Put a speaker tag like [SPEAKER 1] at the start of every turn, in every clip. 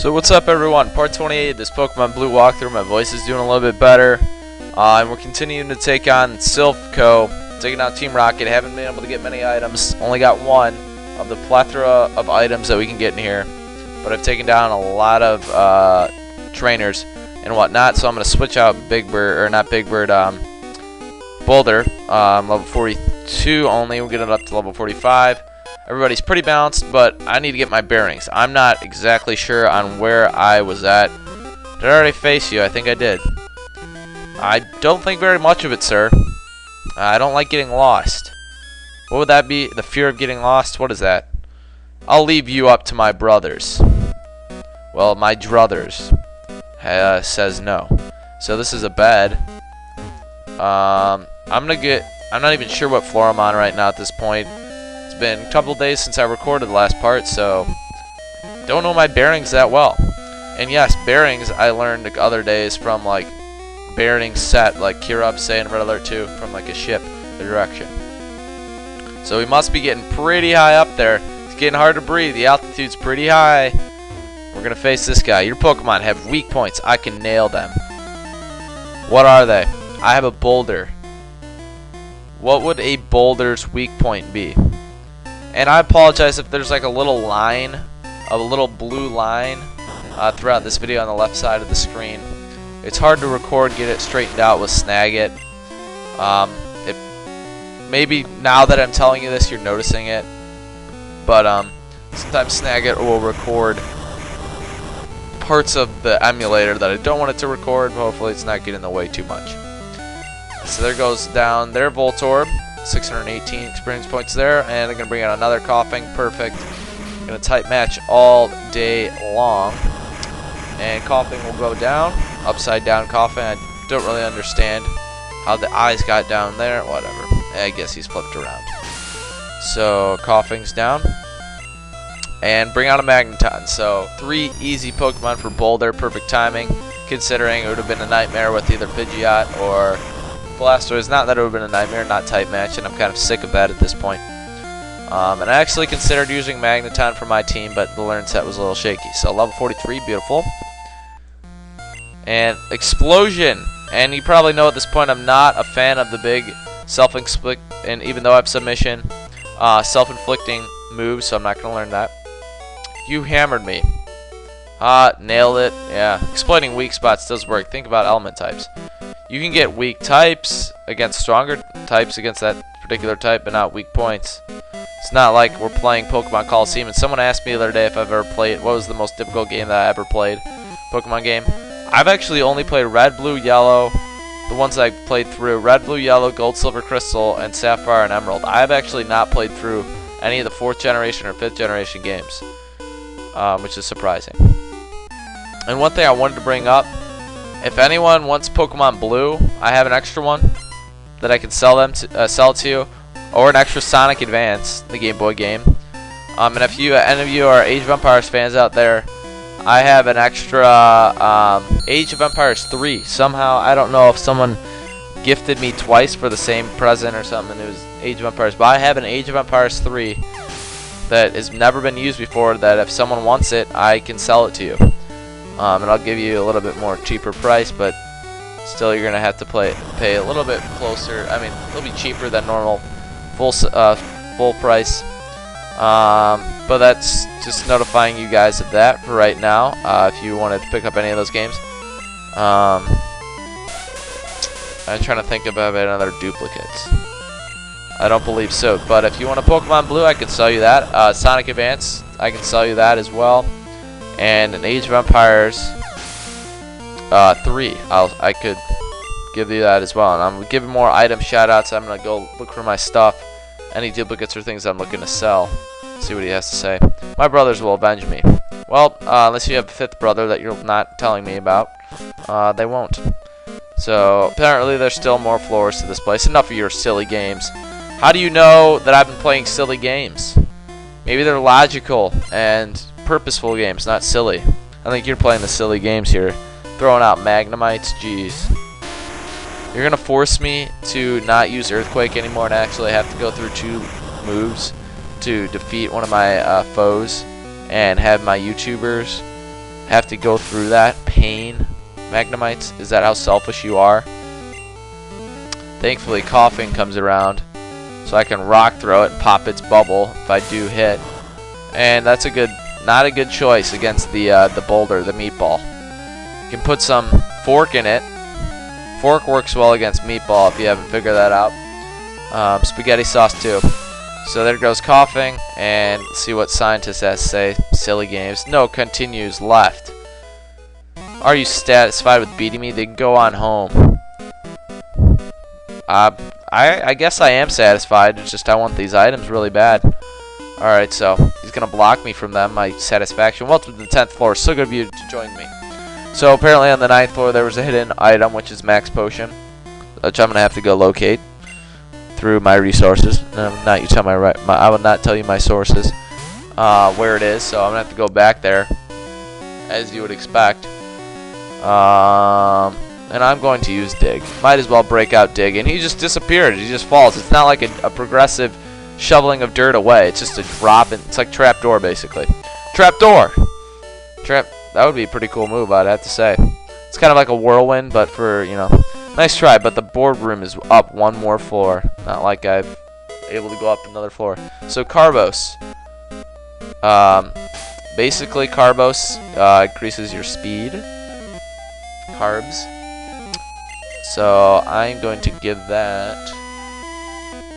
[SPEAKER 1] So what's up everyone, part 28 of this Pokemon Blue walkthrough. My voice is doing a little bit better, and we're continuing to take on Silph Co, taking out Team Rocket. Haven't been able to get many items, only got one of the plethora of items that we can get in here, but I've taken down a lot of trainers and whatnot, so I'm going to switch out Big Bird, or not Big Bird, Boulder, level 42 only. We'll get it up to level 45. Everybody's pretty balanced, but I need to get my bearings. I'm not exactly sure on where I was at. Did I already face you? I think I did. I don't think very much of it, sir. I don't like getting lost. What would that be? The fear of getting lost? What is that? I'll leave you up to my brothers. Well, my druthers says no. So this is a bed. I'm not even sure what floor I'm on right now at this point. It's been a couple days since I recorded the last part, so don't know my bearings that well. And yes, bearings I learned the other days from like bearing set, like Kirub saying Red Alert 2 from like a ship, the direction. So we must be getting pretty high up there. It's getting hard to breathe. The altitude's pretty high. We're gonna face this guy. Your Pokemon have weak points. I can nail them. What are they? I have a boulder. What would a boulder's weak point be? And I apologize if there's like a little line, a little blue line throughout this video on the left side of the screen. It's hard to record, get it straightened out with Snagit. Maybe now that I'm telling you this, you're noticing it. But sometimes Snagit will record parts of the emulator that I don't want it to record. Hopefully it's not getting in the way too much. So there goes down their Voltorb. 618 experience points there, and they're going to bring out another Koffing. Perfect. Going to type match all day long. And Koffing will go down. Upside down Koffing. I don't really understand how the eyes got down there. Whatever. I guess he's flipped around. So Koffing's down. And bring out a Magneton. So 3 easy Pokemon for Boulder. Perfect timing, considering it would have been a nightmare with either Pidgeot or Blastoise. Not that it would have been a nightmare, not type match, and I'm kind of sick of that at this point. And I actually considered using Magneton for my team, but the learn set was a little shaky. So level 43, beautiful. And Explosion. And you probably know at this point I'm not a fan of the big self-inflict, and even though I have submission, self-inflicting moves, so I'm not going to learn that. You hammered me. Nailed it. Yeah, exploiting weak spots does work. Think about element types. You can get weak types against stronger types against that particular type, but not weak points. It's not like we're playing Pokemon Coliseum. And someone asked me the other day if I've ever played, what was the most difficult game that I ever played, Pokemon game. I've actually only played Red, Blue, Yellow, the ones I played through, Red, Blue, Yellow, Gold, Silver, Crystal, and Sapphire and Emerald. I've actually not played through any of the 4th generation or 5th generation games, which is surprising. And one thing I wanted to bring up, if anyone wants Pokemon Blue, I have an extra one that I can sell it to you, or an extra Sonic Advance, the Game Boy game. And if any of you are Age of Empires fans out there, I have an extra Age of Empires 3. Somehow, I don't know if someone gifted me twice for the same present or something. It was Age of Empires, but I have an Age of Empires 3 that has never been used before. That if someone wants it, I can sell it to you. And I'll give you a little bit more cheaper price, but still you're gonna have to pay a little bit closer. I mean, it'll be cheaper than normal full price. But that's just notifying you guys of that for right now. If you wanted to pick up any of those games, I'm trying to think about any other duplicates. I don't believe so. But if you want a Pokemon Blue, I can sell you that. Sonic Advance, I can sell you that as well. And an Age of Empires 3, I could give you that as well. And I'm giving more item shoutouts. I'm gonna go look for my stuff, any duplicates or things I'm looking to sell. See what he has to say. My brothers will avenge me. Well, unless you have a 5th brother that you're not telling me about, they won't. So apparently there's still more floors to this place. Enough of your silly games. How do you know that I've been playing silly games? Maybe they're logical and purposeful games, not silly. I think you're playing the silly games here. Throwing out Magnemites, jeez. You're gonna force me to not use Earthquake anymore and actually have to go through 2 moves to defeat one of my foes and have my YouTubers have to go through that pain. Magnemites, is that how selfish you are? Thankfully, Koffing comes around, so I can rock throw it and pop its bubble if I do hit. And that's not a good choice against the boulder, the meatball. You can put some fork in it. Fork works well against meatball if you haven't figured that out. Spaghetti sauce too. So there goes Koffing, and let's see what scientists has to say. Silly games. No, continues left. Are you satisfied with beating me? Then go on home. I guess I am satisfied. It's just I want these items really bad. Alright, so he's going to block me from them, my satisfaction. Welcome to the 10th floor. So good of you to join me. So apparently on the 9th floor there was a hidden item, which is max potion, which I'm going to have to go locate through my resources. I will not tell you my sources where it is, so I'm going to have to go back there, as you would expect. And I'm going to use dig. Might as well break out dig. And he just disappeared. He just falls. It's not like a progressive shoveling of dirt away. It's just a drop. And it's like trapdoor, basically. Trapdoor! That would be a pretty cool move, I'd have to say. It's kind of like a whirlwind, but for, you know, nice try. But the boardroom is up one more floor. Not like I'm able to go up another floor. So Carbos. Basically, Carbos increases your speed. Carbs. So I'm going to give that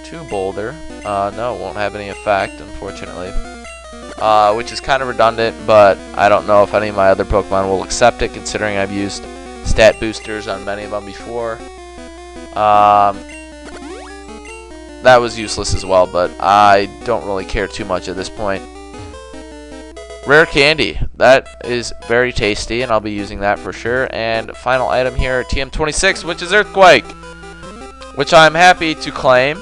[SPEAKER 1] to Boulder. No, it won't have any effect, unfortunately. Which is kind of redundant, but I don't know if any of my other Pokemon will accept it, considering I've used stat boosters on many of them before. That was useless as well, but I don't really care too much at this point. Rare candy. That is very tasty, and I'll be using that for sure. And final item here, TM26, which is Earthquake, which I'm happy to claim.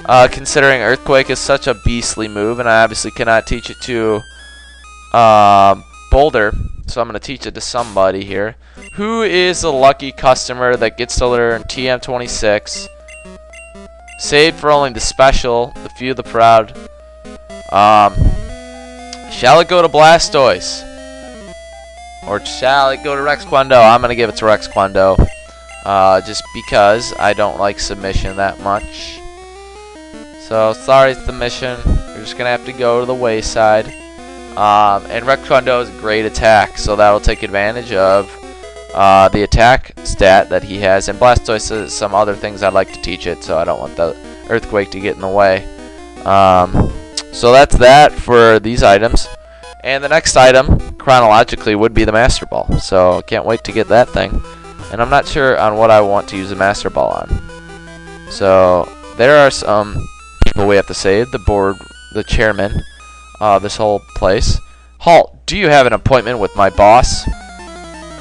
[SPEAKER 1] Considering Earthquake is such a beastly move, and I obviously cannot teach it to Boulder, so I'm going to teach it to somebody here. Who is the lucky customer that gets to learn TM26? Saved for only the special, the few, the proud. Shall it go to Blastoise? Or shall it go to Rex Kwando? I'm going to give it to Rex Kwando. Just because I don't like submission that much. So, sorry, submission. You're just going to have to go to the wayside. And Rex Kwando is a great attack, so that'll take advantage of the attack stat that he has. And Blastoise has some other things I'd like to teach it, so I don't want the Earthquake to get in the way. So that's that for these items. And the next item, chronologically, would be the Master Ball. So, can't wait to get that thing. And I'm not sure on what I want to use the Master Ball on. So, there are some people we have to save. The board, the chairman, this whole place. Halt, do you have an appointment with my boss?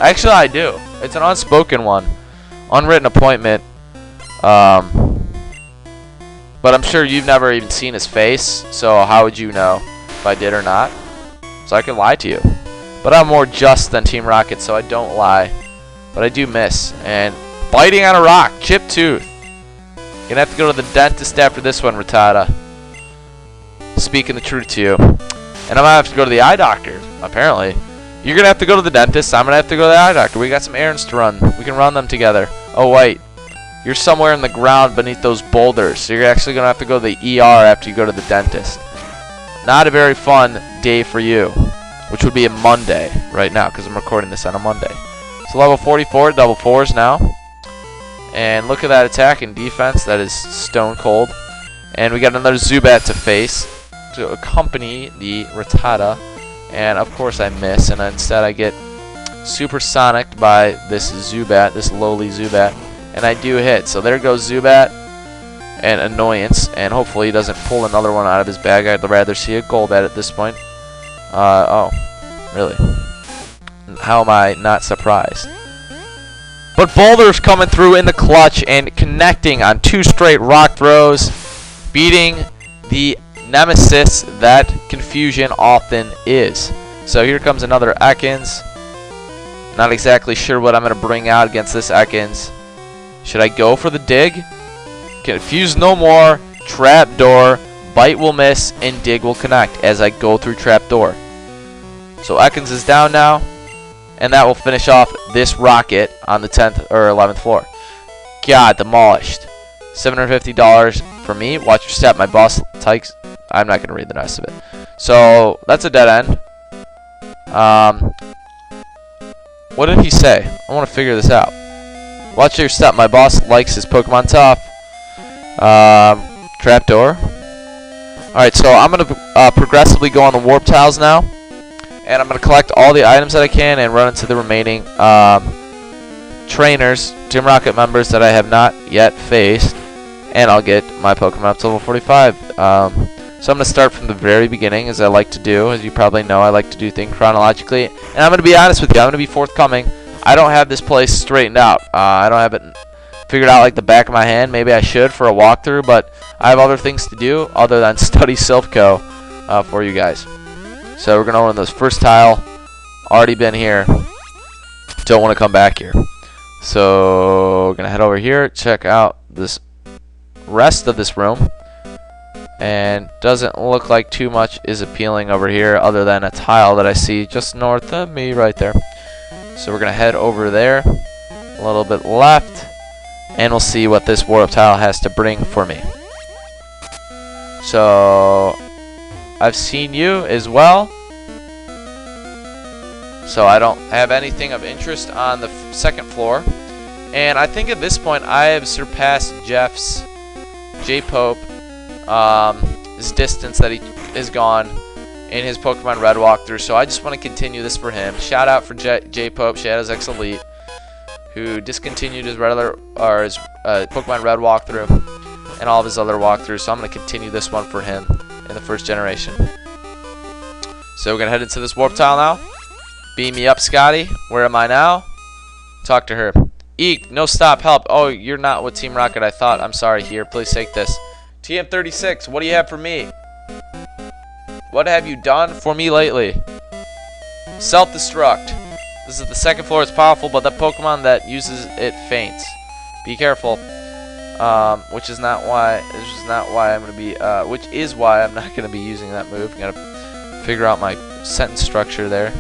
[SPEAKER 1] Actually, I do. It's an unspoken one. Unwritten appointment. But I'm sure you've never even seen his face, so how would you know if I did or not? So I could lie to you. But I'm more just than Team Rocket, so I don't lie. But I do miss. And biting on a rock, chipped tooth. You're gonna have to go to the dentist after this one, Rattata. Speaking the truth to you. And I'm gonna have to go to the eye doctor, apparently. You're gonna have to go to the dentist, I'm gonna have to go to the eye doctor. We got some errands to run. We can run them together. Oh, wait. You're somewhere in the ground beneath those boulders, so you're actually going to have to go to the ER after you go to the dentist. Not a very fun day for you, which would be a Monday right now, because I'm recording this on a Monday. So level 44, double fours now. And look at that attack and defense, that is stone cold. And we got another Zubat to face to accompany the Rattata. And of course I miss, and instead I get supersonicked by this Zubat, this lowly Zubat. And I do hit. So there goes Zubat and Annoyance. And hopefully he doesn't pull another one out of his bag. I'd rather see a Golbat at this point. Oh, really? How am I not surprised? But Boulder's coming through in the clutch and connecting on 2 straight rock throws. Beating the nemesis that Confusion often is. So here comes another Ekans. Not exactly sure what I'm going to bring out against this Ekans. Should I go for the dig? Confuse no more. Trapdoor. Bite will miss and dig will connect as I go through trapdoor. So Ekans is down now, and that will finish off this rocket on the 10th or 11th floor. God, demolished. $750 for me. Watch your step. My boss takes. I'm not going to read the rest of it. So that's a dead end. What did he say? I want to figure this out. Watch your step. My boss likes his Pokemon tough. Trapdoor. Alright, so I'm going to progressively go on the warp tiles now. And I'm going to collect all the items that I can and run into the remaining trainers, Team Rocket members that I have not yet faced. And I'll get my Pokemon up to level 45. So I'm going to start from the very beginning, as I like to do. As you probably know, I like to do things chronologically. And I'm going to be honest with you. I'm going to be forthcoming. I don't have this place straightened out. I don't have it figured out like the back of my hand. Maybe I should for a walkthrough, but I have other things to do other than study Silph Co for you guys. So we're going to open this first tile. Already been here. Don't want to come back here. So we're going to head over here, check out this rest of this room. And doesn't look like too much is appealing over here other than a tile that I see just north of me right there. So we're going to head over there, a little bit left, and we'll see what this warp tile has to bring for me. So I've seen you as well. So I don't have anything of interest on the second floor. And I think at this point I have surpassed J-Pope, his distance that he is gone in his Pokemon Red walkthrough. So I just want to continue this for him. Shout out for J-Pope, Shadow's X Elite, who discontinued his Pokemon Red walkthrough and all of his other walkthroughs. So I'm going to continue this one for him in the first generation. So we're going to head into this warp tile now. Beam me up, Scotty. Where am I now? Talk to her. Eek, no stop, help. Oh, you're not with Team Rocket, I thought. I'm sorry. Here, please take this. TM36, what do you have for me? What have you done for me lately? Self-destruct. This is the second floor. It's powerful, but the Pokemon that uses it faints. Be careful. Which is why I'm not gonna be using that move. I'm gonna figure out my sentence structure there.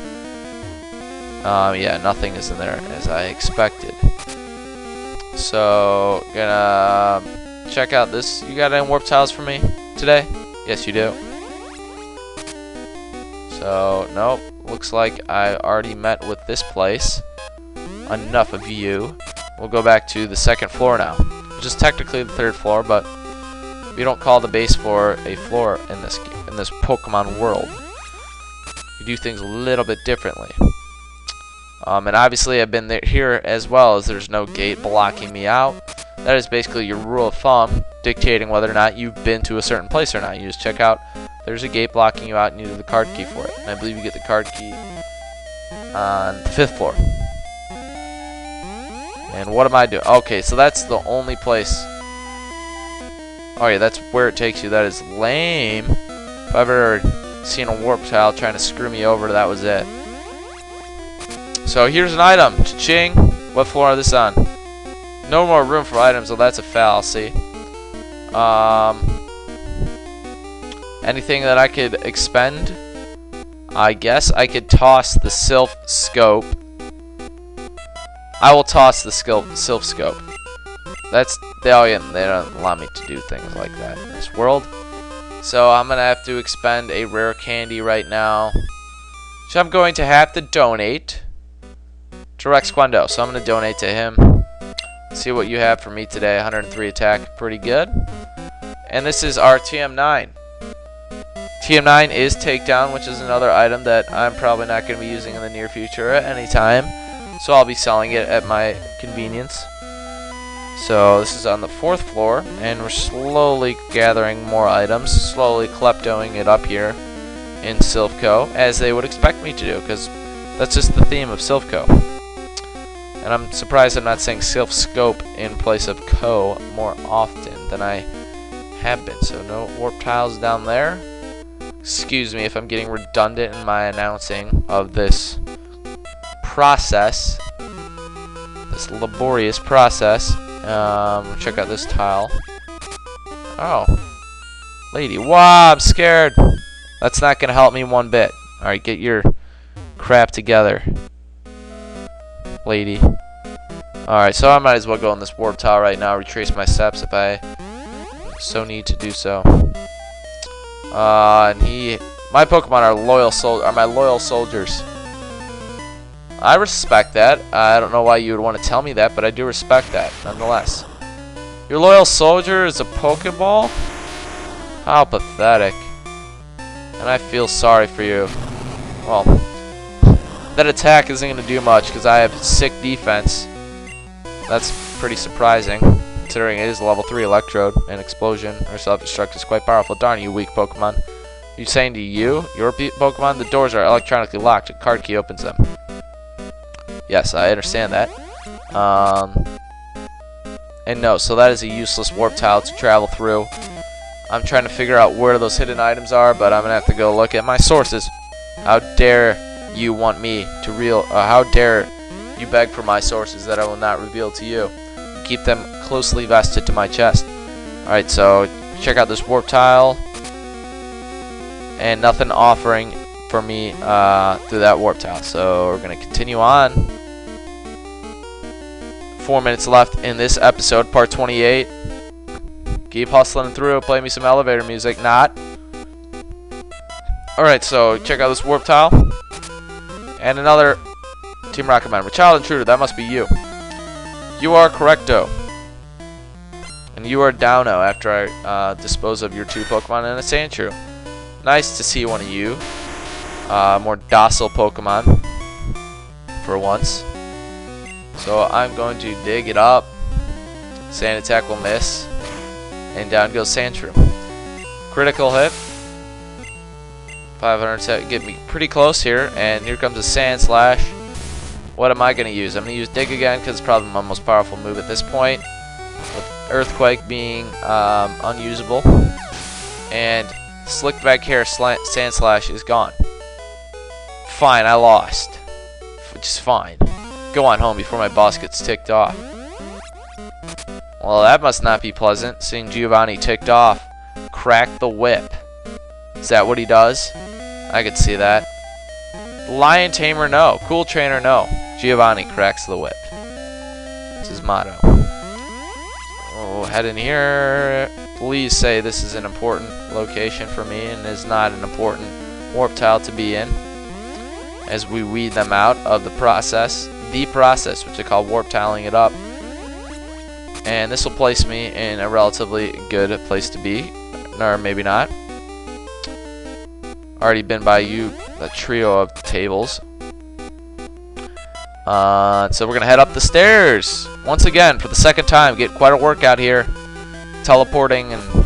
[SPEAKER 1] Yeah, nothing is in there as I expected. So gonna check out this. You got any warp tiles for me today? Yes, you do. So nope. Looks like I already met with this place. Enough of you. We'll go back to the second floor now, which is technically the third floor, but we don't call the base floor a floor in this Pokemon world. We do things a little bit differently. And obviously I've been here as well, as there's no gate blocking me out. That is basically your rule of thumb, dictating whether or not you've been to a certain place or not. You just check out, there's a gate blocking you out, and you need the card key for it. And I believe you get the card key on the 5th floor. And what am I doing? Okay, so that's the only place. Oh yeah, that's where it takes you. That is lame. If I've ever seen a warp tile trying to screw me over, that was it. So here's an item. Cha-ching. What floor is this on? No more room for items. Well, that's a fallacy. Anything that I could expend? I guess I could toss the Silph Scope. I will toss the Silph Scope. They don't allow me to do things like that in this world. So I'm gonna have to expend a rare candy right now, which I'm going to have to donate to Rex Quendo. So I'm going to donate to him. See what you have for me today. 103 attack. Pretty good. And this is our TM9. TM9 is Takedown, which is another item that I'm probably not going to be using in the near future at any time. So I'll be selling it at my convenience. So this is on the 4th floor. And we're slowly gathering more items. Slowly kleptoing it up here in Silph Co, as they would expect me to do, because that's just the theme of Silph Co. And I'm surprised I'm not saying Silph Scope in place of Co more often than I have been. So no warp tiles down there. Excuse me if I'm getting redundant in my announcing of this process, this laborious process. Check out this tile. Oh, lady, wow, I'm scared. That's not gonna help me one bit. All right, get your crap together, lady. Alright, so I might as well go in this warp tower right now, retrace my steps if I so need to do so. My Pokemon are my loyal soldiers. I respect that. I don't know why you would want to tell me that, but I do respect that nonetheless. Your loyal soldier is a Pokeball? How pathetic. And I feel sorry for you. Well, that attack isn't going to do much because I have sick defense. That's pretty surprising, considering it is level 3 Electrode, and Explosion or Self-Destruct is quite powerful. Darn you, weak Pokemon. You saying to your Pokemon, the doors are electronically locked. A card key opens them. Yes, I understand that. And no, so that is a useless warp tile to travel through. I'm trying to figure out where those hidden items are, but I'm gonna have to go look at my sources. How dare you want me to how dare you beg for my sources that I will not reveal to you? Keep them closely vested to my chest. Alright, so check out this warp tile. And nothing offering for me through that warp tile. So we're going to continue on. 4 minutes left in this episode, part 28. Keep hustling through. Play me some elevator music. Not. Alright, so check out this warp tile. And another Team Rocket member. Child Intruder, that must be you. You are correcto. And you are Downo after I dispose of your 2 Pokemon and a Sandshrew. Nice to see one of you. More docile Pokemon. For once. So I'm going to dig it up. Sand attack will miss. And down goes Sandshrew. Critical hit. 500 get me pretty close here. And here comes a Sand Slash. What am I going to use? I'm going to use Dig again because it's probably my most powerful move at this point. With Earthquake being unusable. And Slick Back Hair Sand Slash is gone. Fine, I lost. Which is fine. Go on home before my boss gets ticked off. Well, that must not be pleasant, seeing Giovanni ticked off. Crack the whip. Is that what he does? I could see that. Lion Tamer, no. Cool Trainer, no. Giovanni cracks the whip. That's his motto. Oh, head in here. Please say this is an important location for me and is not an important warp tile to be in. As we weed them out of the process, which I call warp tiling it up. And this will place me in a relatively good place to be, or maybe not. Already been by you, a trio of tables. So we're gonna head up the stairs once again for the second time. Get quite a workout here, teleporting and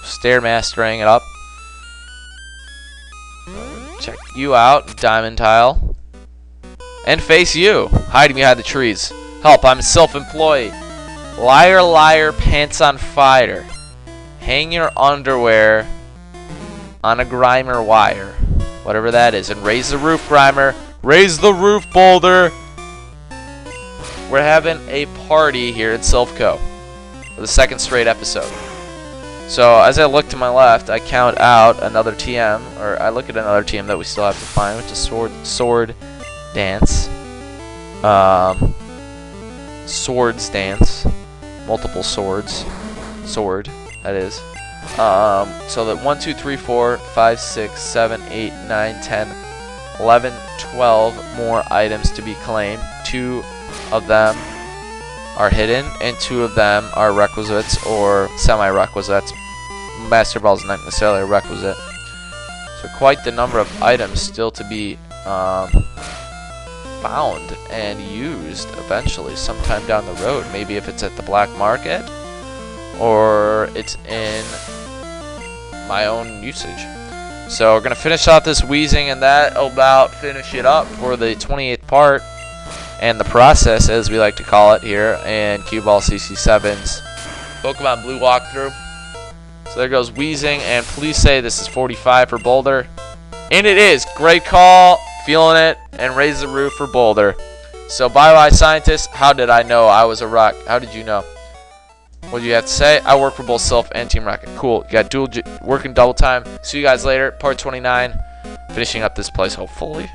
[SPEAKER 1] stair mastering it up. Check you out, Diamond Tile, and face you, hiding behind the trees. Help! I'm self-employed. Liar, liar, pants on fire. Hang your underwear on a Grimer wire, whatever that is, and raise the roof, Grimer. Raise the roof, Boulder. We're having a party here at Silph Co for the second straight episode. So as I look to my left, I count out another TM, or I look at another TM that we still have to find, which is Sword Dance. Swords Dance. Multiple swords. Sword, that is. So that 1, 2, 3, 4, 5, 6, 7, 8, 9, 10, 11, 12 more items to be claimed. 2 of them are hidden, and 2 of them are requisites or semi-requisites. Master Ball is not necessarily a requisite. So quite the number of items still to be found and used eventually sometime down the road. Maybe if it's at the black market or it's in my own usage. So we're going to finish off this wheezing, and that about finish it up for the 28th part and the process, as we like to call it here, and Cue Ball CC7's Pokemon Blue walkthrough. So there goes wheezing, and please say this is 45 for Boulder. And it is. Great call. Feeling it. And raise the roof for Boulder. So bye-bye, scientists. How did I know I was a rock? How did you know? What do you have to say? I work for both Silph and Team Rocket. Cool. You got working double time. See you guys later. Part 29. Finishing up this place, hopefully.